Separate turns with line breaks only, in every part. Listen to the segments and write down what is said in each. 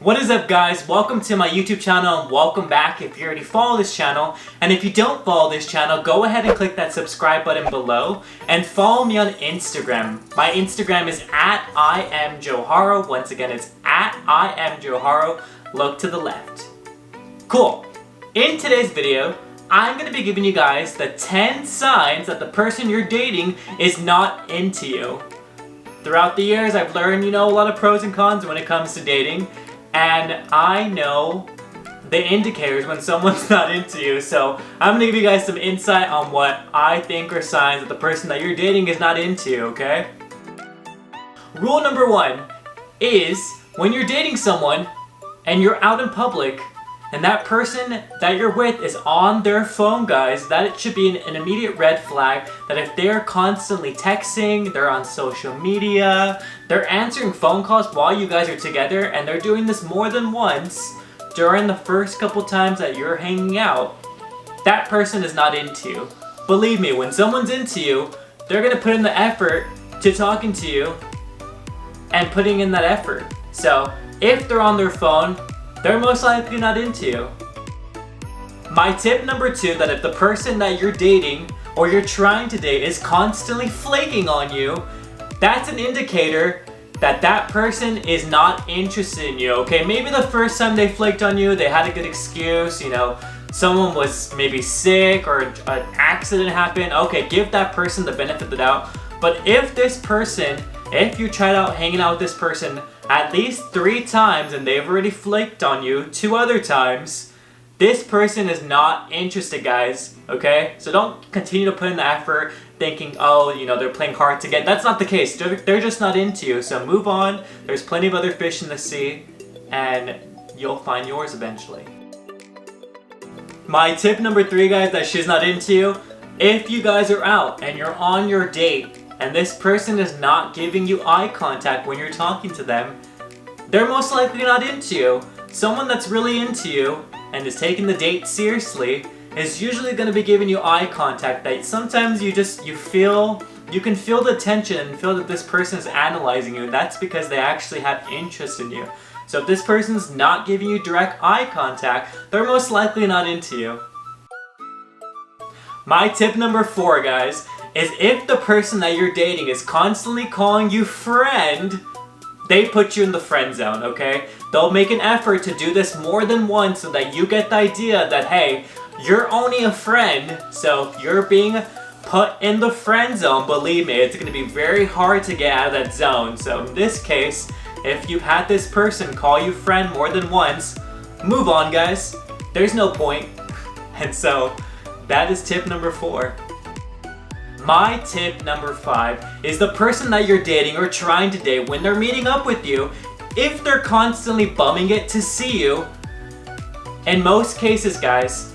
What is up, guys? Welcome to my YouTube channel and welcome back if you already follow this channel. And if you don't follow this channel, go ahead and click that subscribe button below and follow me on Instagram. My Instagram is at IAmJoeHaro. Once again, it's at IAmJoeHaro. Look to the left. Cool. In today's video, I'm going to be giving you guys the 10 signs that the person you're dating is not into you. Throughout the years, I've learned, a lot of pros and cons when it comes to dating. And I know the indicators when someone's not into you, so I'm gonna give you guys some insight on what I think are signs that the person that you're dating is not into you, okay? Rule number 1 is when you're dating someone and you're out in public and that person that you're with is on their phone, guys, that it should be an immediate red flag that if they're constantly texting, they're on social media, they're answering phone calls while you guys are together, and they're doing this more than once during the first couple times that you're hanging out, that person is not into you. Believe me, when someone's into you, they're gonna put in the effort to talking to you and putting in that effort. So if they're on their phone, they're most likely not into you. My tip number 2, that if the person that you're dating or you're trying to date is constantly flaking on you, that's an indicator that that person is not interested in you, okay? Maybe the first time they flaked on you, they had a good excuse, someone was maybe sick or an accident happened. Okay, give that person the benefit of the doubt. But if you tried out hanging out with this person at least 3 times and they've already flaked on you 2 other times, this person is not interested, guys, okay? So don't continue to put in the effort thinking, they're playing hard to get. That's not the case. They're just not into you. So move on. There's plenty of other fish in the sea and you'll find yours eventually. My tip number 3, guys, that she's not into you, if you guys are out and you're on your date and this person is not giving you eye contact when you're talking to them, they're most likely not into you. Someone that's really into you and is taking the date seriously is usually going to be giving you eye contact that sometimes you can feel the tension and feel that this person is analyzing you. That's because they actually have interest in you. So if this person's not giving you direct eye contact, they're most likely not into you. My tip number 4, guys, is if the person that you're dating is constantly calling you friend, they put you in the friend zone, okay? They'll make an effort to do this more than once so that you get the idea that, hey, you're only a friend, so if you're being put in the friend zone, believe me, it's going to be very hard to get out of that zone. So in this case, if you've had this person call you friend more than once, move on, guys. There's no point. And so that is tip number 4. My tip number 5 is the person that you're dating or trying to date, when they're meeting up with you, if they're constantly bumming it to see you, in most cases, guys,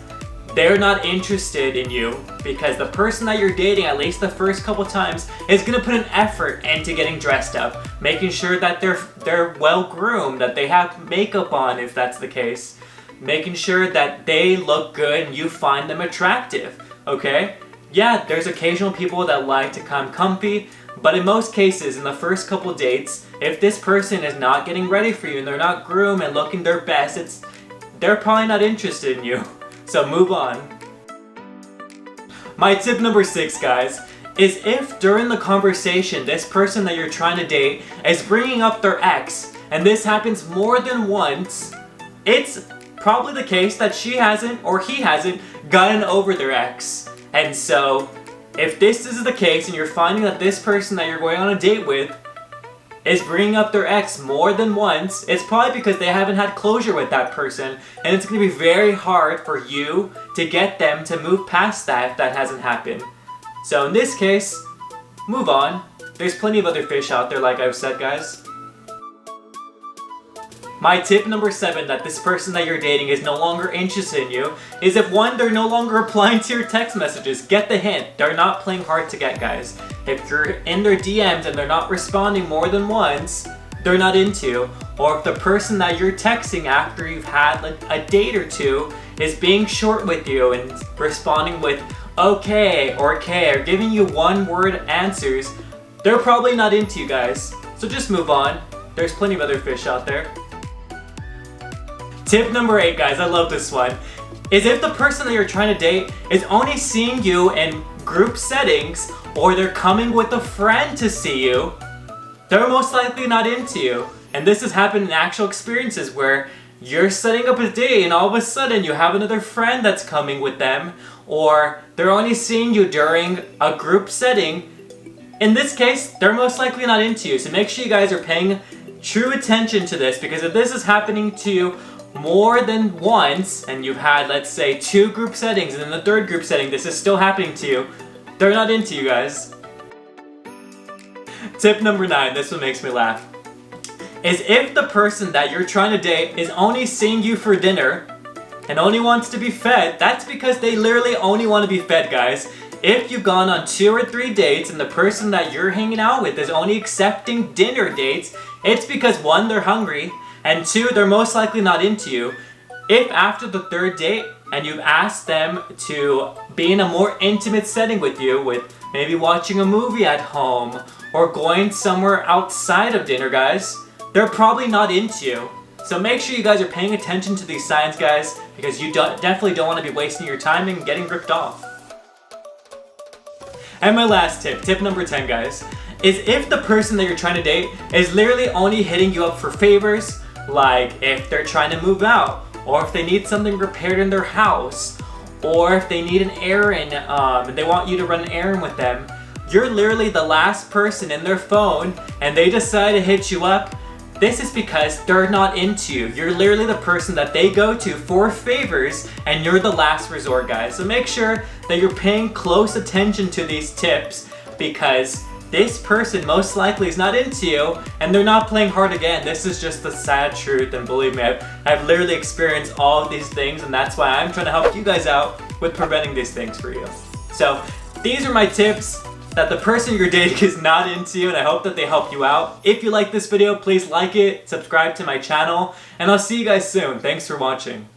they're not interested in you because the person that you're dating, at least the first couple times, is going to put an effort into getting dressed up, making sure that they're well groomed, that they have makeup on if that's the case, making sure that they look good and you find them attractive, okay? Yeah, there's occasional people that like to come comfy, but in most cases, in the first couple dates, if this person is not getting ready for you and they're not groomed and looking their best, they're probably not interested in you. So move on. My tip number 6, guys, is if during the conversation, this person that you're trying to date is bringing up their ex, and this happens more than once, it's probably the case that she hasn't or he hasn't gotten over their ex. And so, if this is the case and you're finding that this person that you're going on a date with is bringing up their ex more than once, it's probably because they haven't had closure with that person, and it's going to be very hard for you to get them to move past that if that hasn't happened. So in this case, move on. There's plenty of other fish out there, like I've said, guys. My tip number 7 that this person that you're dating is no longer interested in you is if, 1, they're no longer replying to your text messages. Get the hint. They're not playing hard to get, guys. If you're in their DMs and they're not responding more than once, they're not into you. Or if the person that you're texting after you've had a date or 2 is being short with you and responding with okay or K or giving you 1-word answers, they're probably not into you, guys. So just move on. There's plenty of other fish out there. Tip number 8, guys, I love this one, is if the person that you're trying to date is only seeing you in group settings, or they're coming with a friend to see you, they're most likely not into you. And this has happened in actual experiences where you're setting up a date and all of a sudden you have another friend that's coming with them, or they're only seeing you during a group setting. In this case, they're most likely not into you. So make sure you guys are paying true attention to this, because if this is happening to you more than once, and you've had, let's say, 2 group settings, and in the 3rd group setting this is still happening to you, they're not into you, guys. Tip number 9, this one makes me laugh, is if the person that you're trying to date is only seeing you for dinner and only wants to be fed, that's because they literally only want to be fed, guys. If you've gone on 2 or 3 dates and the person that you're hanging out with is only accepting dinner dates, it's because 1, they're hungry, and 2, they're most likely not into you. If after the 3rd date and you've asked them to be in a more intimate setting with you, with maybe watching a movie at home or going somewhere outside of dinner, guys, they're probably not into you. So make sure you guys are paying attention to these signs, guys, because you definitely don't want to be wasting your time and getting ripped off. And my last tip, tip number 10, guys, is if the person that you're trying to date is literally only hitting you up for favors, like if they're trying to move out, or if they need something repaired in their house, or if they need an errand, and they want you to run an errand with them, you're literally the last person in their phone and they decide to hit you up, this is because they're not into you. You're literally the person that they go to for favors, and you're the last resort, guys. So make sure that you're paying close attention to these tips, because this person most likely is not into you and they're not playing hard again. This is just the sad truth, and believe me, I've literally experienced all of these things, and that's why I'm trying to help you guys out with preventing these things for you. So these are my tips that the person you're dating is not into you, and I hope that they help you out. If you like this video, please like it, subscribe to my channel, and I'll see you guys soon. Thanks for watching.